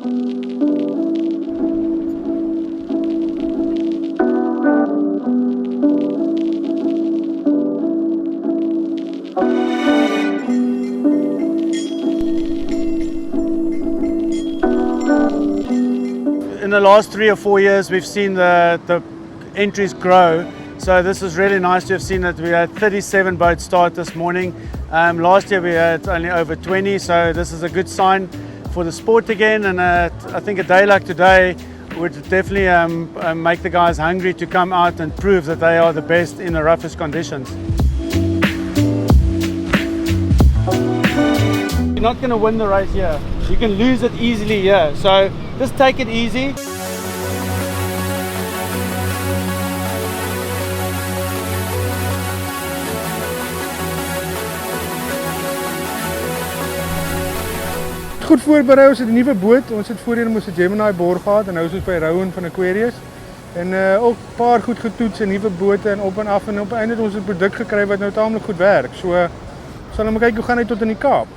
In the last 3 or 4 years, we've seen the entries grow. So this is really nice to have seen that we had 37 boats start this morning. Last year we had only over 20, so this is a good sign for the sport again. And I think a day like today would definitely make the guys hungry to come out and prove that they are the best in the roughest conditions. You're not going to win the race here. You can lose it easily here. So just take it easy. Goed voorberei, ons het 'n nuwe boot. Ons het voorheen moes 'n Gemini boor gehad en nou is ons by Rowan van Aquarius. En ook 'n paar goed getoets en nuwe bote en op en af en op einde het ons 'n produk gekry wat nou taamlik goed werk. So sal ons kyk hoe gaan hy tot in die Kaap.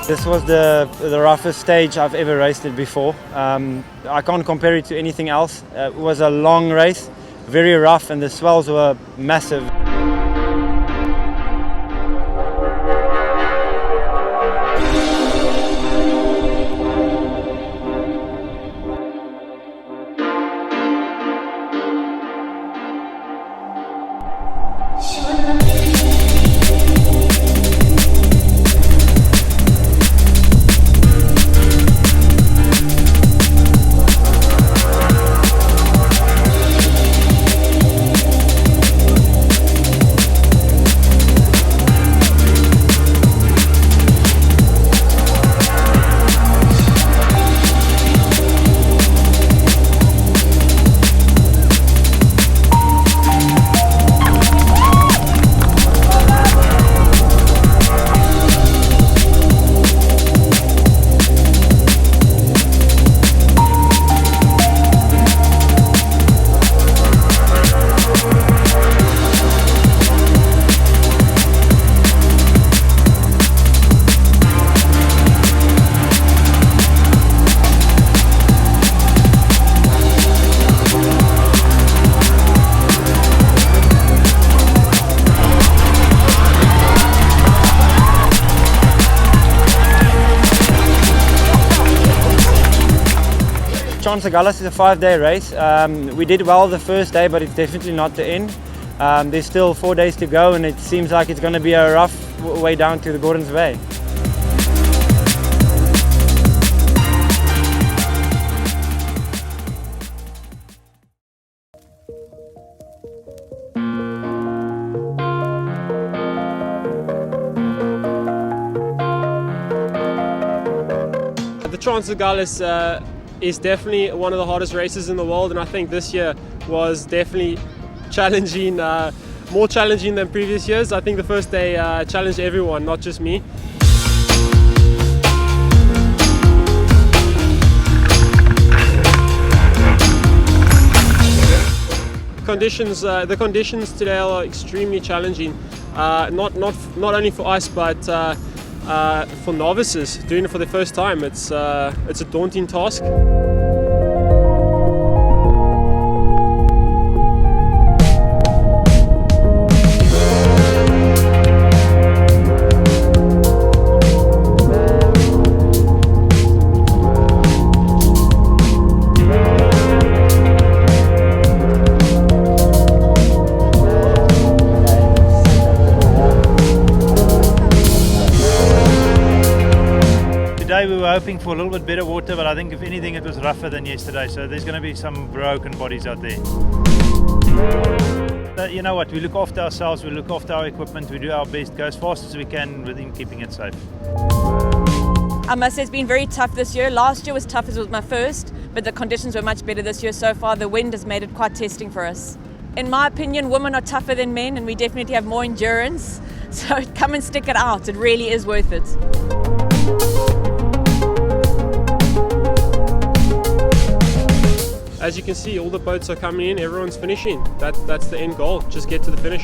This was the roughest stage I've ever raced it before. I can't compare it to anything else. It was a long race, very rough, and the swells were massive. Trans-Agulhas is a 5-day race. We did well the first day, but it's definitely not the end. There's still 4 days to go, and it seems like it's going to be a rough way down to the Gordons Bay. The Trans-Agulhas is definitely one of the hardest races in the world, and I think this year was definitely challenging, more challenging than previous years. I think the first day challenged everyone, not just me. The conditions today are extremely challenging, not only for us, but for novices doing it for the first time. It's a daunting task. Today we were hoping for a little bit better water, but I think if anything it was rougher than yesterday, so there's going to be some broken bodies out there. But you know what, we look after ourselves, we look after our equipment, we do our best, go as fast as we can within keeping it safe. I must say it's been very tough this year. Last year was tough as it was my first, but the conditions were much better this year so far. The wind has made it quite testing for us. In my opinion, women are tougher than men, and we definitely have more endurance. So come and stick it out, it really is worth it. As you can see, all the boats are coming in, everyone's finishing. That's the end goal, just get to the finish.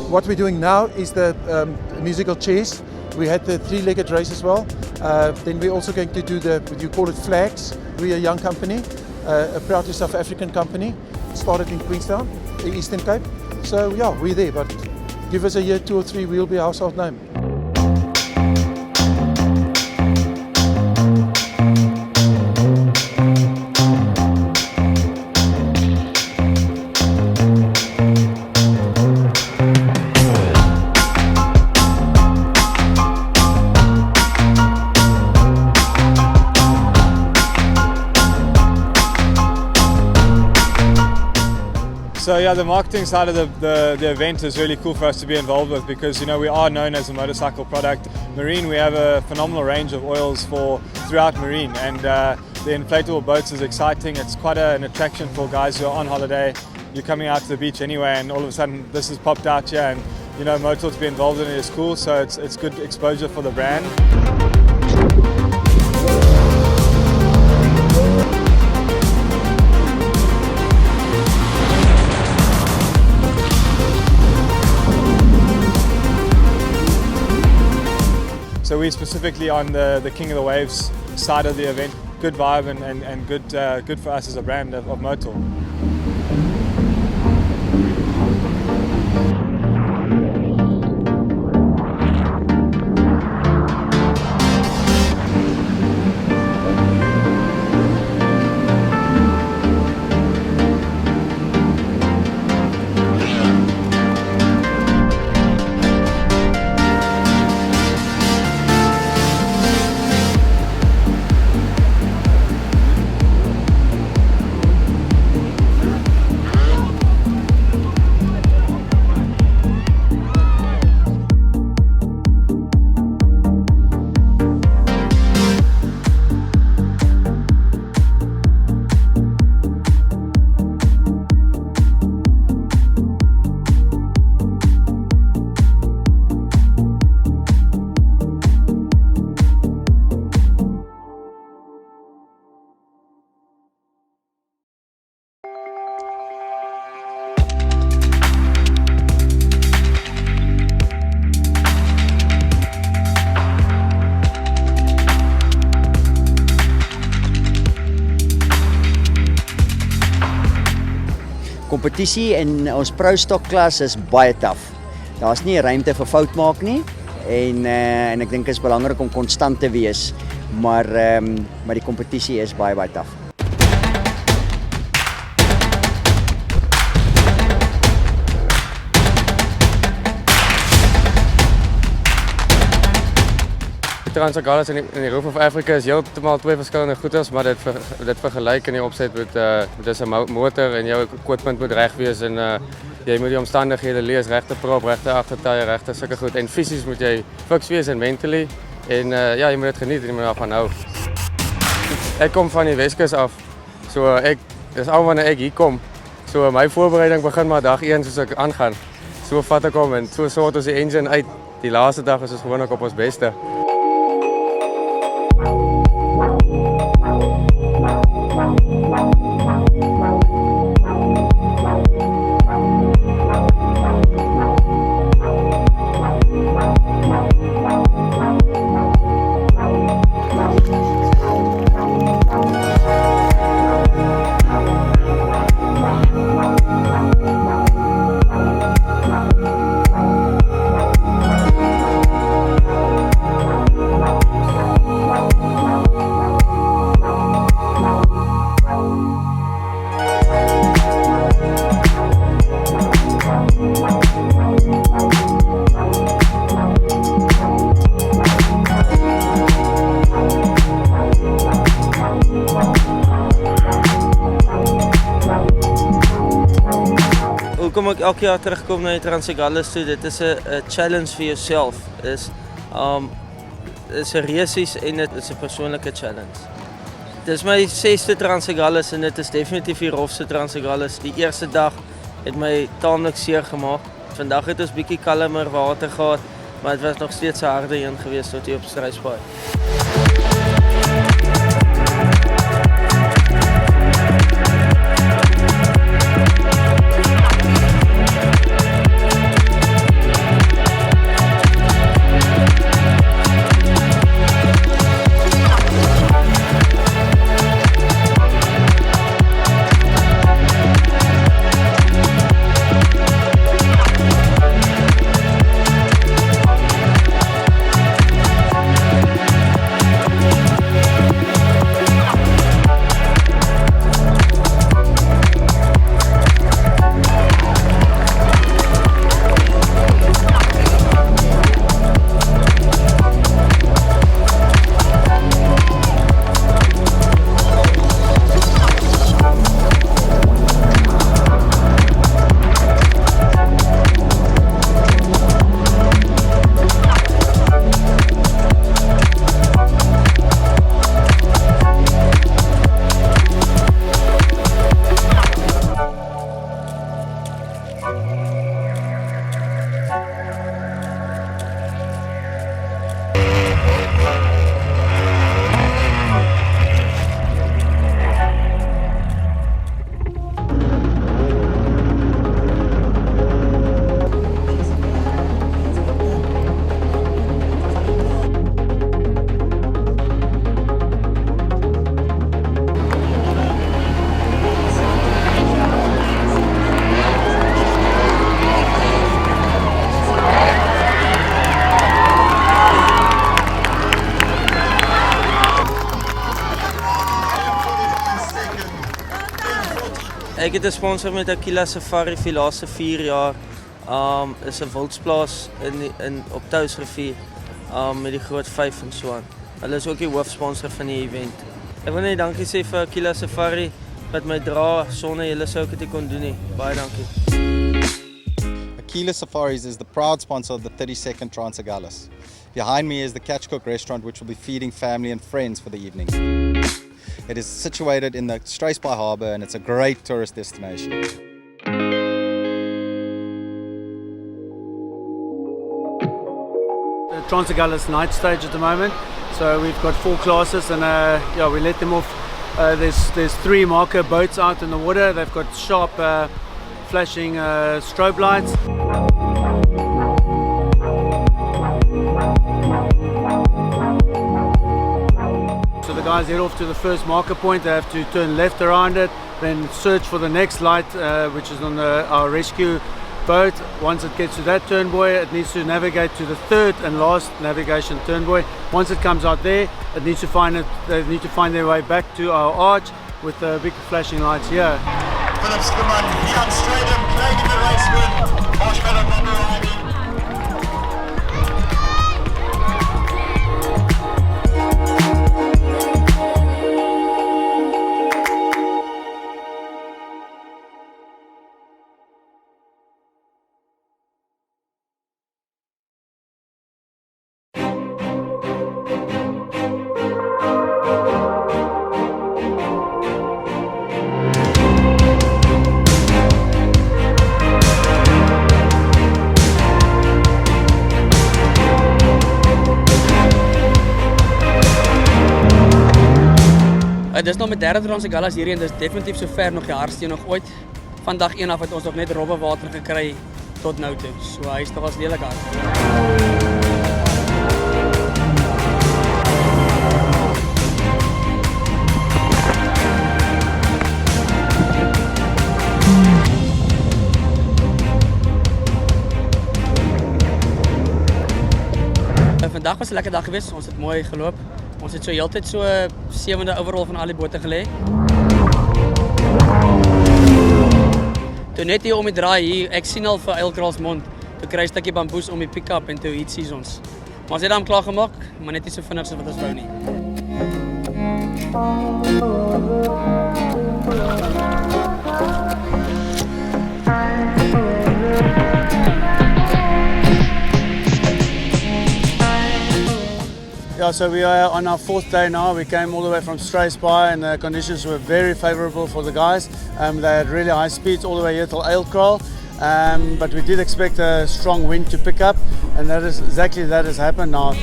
What we're doing now is the musical chairs. We had the 3-legged race as well. Then we're also going to do you call it flags. We're a young company, a proudly South African company. Started in Queenstown, Eastern Cape. So yeah, we're there, but give us a year, 2 or 3, we'll be a household name. So yeah, the marketing side of the event is really cool for us to be involved with, because you know we are known as a motorcycle product. Marine, we have a phenomenal range of oils throughout Marine, and the inflatable boats is exciting. It's quite an attraction for guys who are on holiday. You're coming out to the beach anyway, and all of a sudden this has popped out here, and you know Motor to be involved in it is cool. So it's good exposure for the brand. So we're specifically on the King of the Waves side of the event. Good vibe and good for us as a brand of Motor. Kompetisie in ons pro stock klas is baie taaf. Daar's nie ruimte vir fout maak nie en ek dink dit is belangrik om konstant te wees, maar die kompetisie is baie taaf. Transagalas in die Roof of Africa is heeltemal twee verskillende goeders, maar dit vergelyk in die opset met dis 'n motor en jou equipment moet reg wees en jy moet die omstandighede lees, regte prop, regte agtertuie, regte sulke goed en fisies moet jy fiks wees en mentally en ja, jy moet dit geniet en jy moet daarvan hou. Ek kom van die Weskus af. So dis al wanneer ek hier kom. So my voorbereiding begin maar dag 1 soos ek aangaan. So vat ek hom en so sort ons die engine uit. Die laaste dag is ons gewoonlik op ons beste. Hoekom ek elke jaar terugkom na die Transagalas toe, dit is 'n challenge vir jouself. Is 'n resies en dit is 'n persoonlike challenge. Dit is my 6de Transagalas en dit is definitief die rofste Transagalas. Die eerste dag het my taamlik seer gemaak. Vandag het ons bietjie kalmer water gehad, maar dit was nog steeds 'n harde een geweest tot hier op Struisbaai. Ek het 'n sponsor met Aquila Safari vir die laaste 4 jaar. Is 'n wildsplaas op Touwsrivier met die groot 5 en so aan. Hulle is ook die hoofsponsor van die event. Ek wil net dankie sê vir Aquila Safari wat my dra sonder julle sou ek dit kon doen nie. Baie dankie. Aquila Safaris is the proud sponsor of the 32nd Transagalas. Behind me is the Catch Cook restaurant which will be feeding family and friends for the evening. It is situated in the Struisbaai Harbour and it's a great tourist destination. The Transagalas night stage at the moment, so we've got 4 classes and yeah, we let them off. There's 3 marker boats out in the water. They've got sharp flashing strobe lights. So the guys head off to the first marker point. They have to turn left around it, then search for the next light, which is on our rescue boat, once it gets to that turn buoy, it needs to navigate to the third and last navigation turn buoy. Once it comes out there, they need to find their way back to our arch with the big flashing lights here. Philip Skimman, Jan Stradham, claiming the race win. Marshmallow Bob arriving. Dis nog met derde Transigalas hierdie en dis definitief so ver nog die hardste nog ooit. Vandag een af het ons nog net robbe water gekry tot nou toe. So hy is nog as deelik hard. Vandag was 'n lekker dag geweest. Ons het mooi geloop. Ons het so heeltyd so 7de overall van al die bote gelê. Toe net hier om die draai hier, ek sien al vir Uilkraalsmond. Toe kry 'n stukkie bamboes om die pick-up en toe iets sies ons. Maar ons het hom klaar gemaak, maar net nie so vinnig so wat ons wou nie. Yeah, so we are on our 4th day now. We came all the way from Struisbaai and the conditions were very favourable for the guys. They had really high speeds all the way here till Uilkraal. But we did expect a strong wind to pick up, and that has happened now.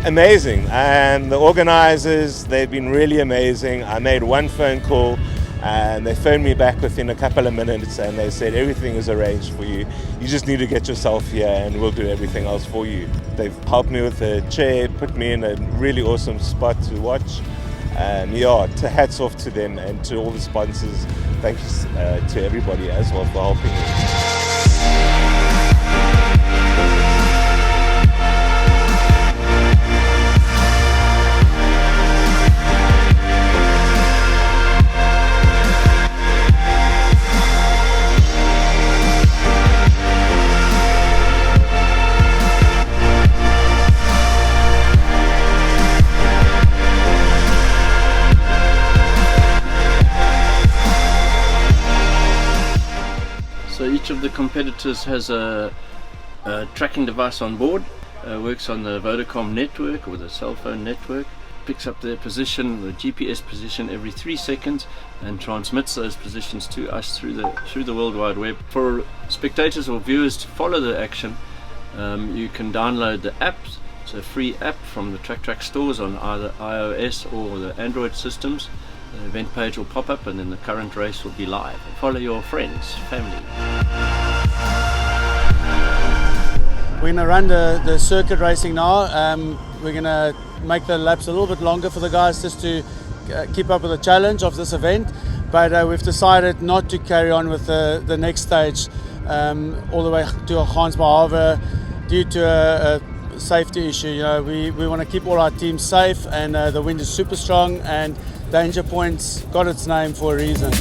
Amazing, and the organisers, they've been really amazing. I made one phone call and they phoned me back within a couple of minutes and they said everything is arranged for you. You just need to get yourself here and we'll do everything else for you. They've helped me with a chair, put me in a really awesome spot to watch. Hats off to them and to all the sponsors. Thank you to everybody as well for helping me. So each of the competitors has a tracking device on board, works on the Vodacom network or the cell phone network, picks up their position, the GPS position every 3 seconds and transmits those positions to us through the World Wide Web. For spectators or viewers to follow the action, you can download the app. It's a free app from the TrackTrack stores on either iOS or the Android systems. The event page will pop up and then the current race will be live. Follow your friends, family. We're going to run the circuit racing now. We're going to make the laps a little bit longer for the guys just to keep up with the challenge of this event. But we've decided not to carry on with the next stage all the way to Gansbaai due to a safety issue. You know, we want to keep all our teams safe, and the wind is super strong, and Danger Point's got its name for a reason.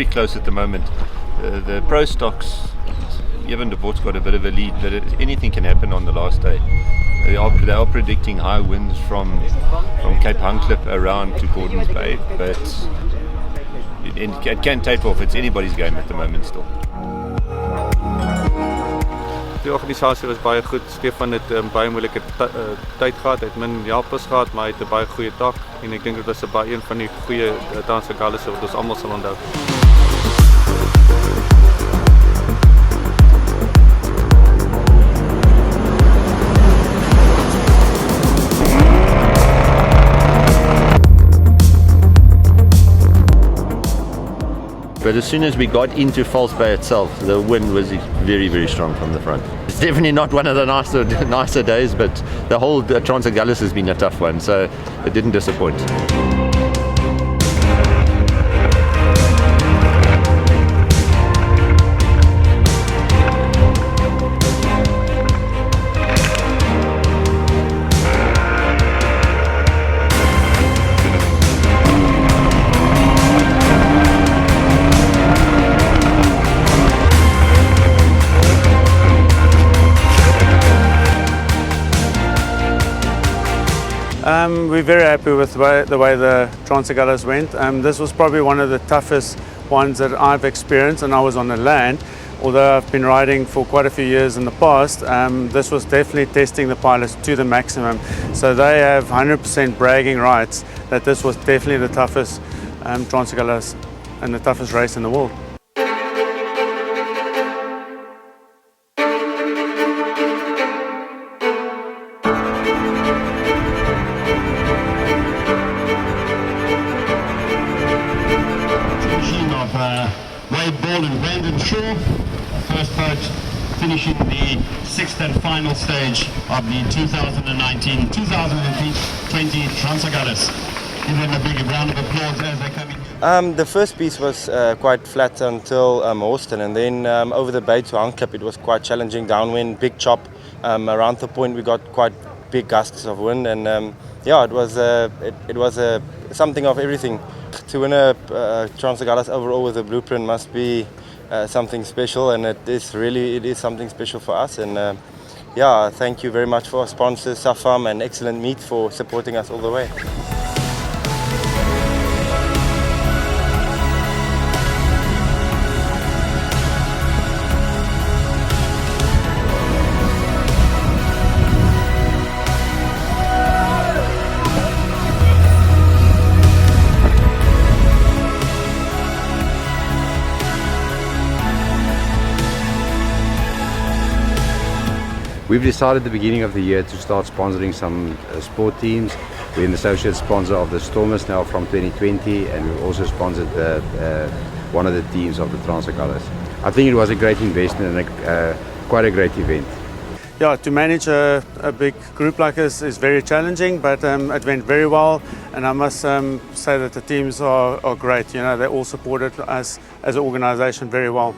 close at the moment. The pro stocks, Evan de Vort's got a bit of a lead, but anything can happen on the last day. They are predicting high winds from Cape Hunklip around to Gordons Bay, but it can taper off. It's anybody's game at the moment still. Die organisasie was baie goed. Stefan het baie moeilike tyd gehad. Hy het min helpers gehad, maar hy het 'n baie goeie dag en ek dink dit was een van die goeie Transa Gallisse wat ons almal sal onthou. But as soon as we got into False Bay itself, the wind was very, very strong from the front. It's definitely not one of the nicer days, but the whole Transa Gallisse has been a tough one, so it didn't disappoint. We're very happy with the way the Transa Gallisse went. This was probably one of the toughest ones that I've experienced, and I was on the land. Although I've been riding for quite a few years in the past, this was definitely testing the pilots to the maximum. So they have 100% bragging rights that this was definitely the toughest Transa Gallisse and the toughest race in the world. Wade Ball and Brandon Shaw, first boat finishing the 6th and final stage of the 2019-2020 Transa Gallisse. Give them a big round of applause as they come in. The first piece was quite flat until Houston, and then over the bay to Hunklip it was quite challenging downwind, big chop. Around the point we got quite big gusts of wind, and yeah, it was something of everything. To win a Transa Gallisse overall with a blueprint must be something special, and it is something special for us. And yeah, thank you very much for our sponsors, Safam and Excellent Meat, for supporting us all the way. We've decided at the beginning of the year to start sponsoring some sport teams. We're an associate sponsor of the Stormers now from 2020, and we've also sponsored one of the teams of the Transa Gallisse. I think it was a great investment and quite a great event. Yeah, to manage a big group like this is very challenging, but it went very well, and I must say that the teams are great. You know, they all supported us as an organisation very well.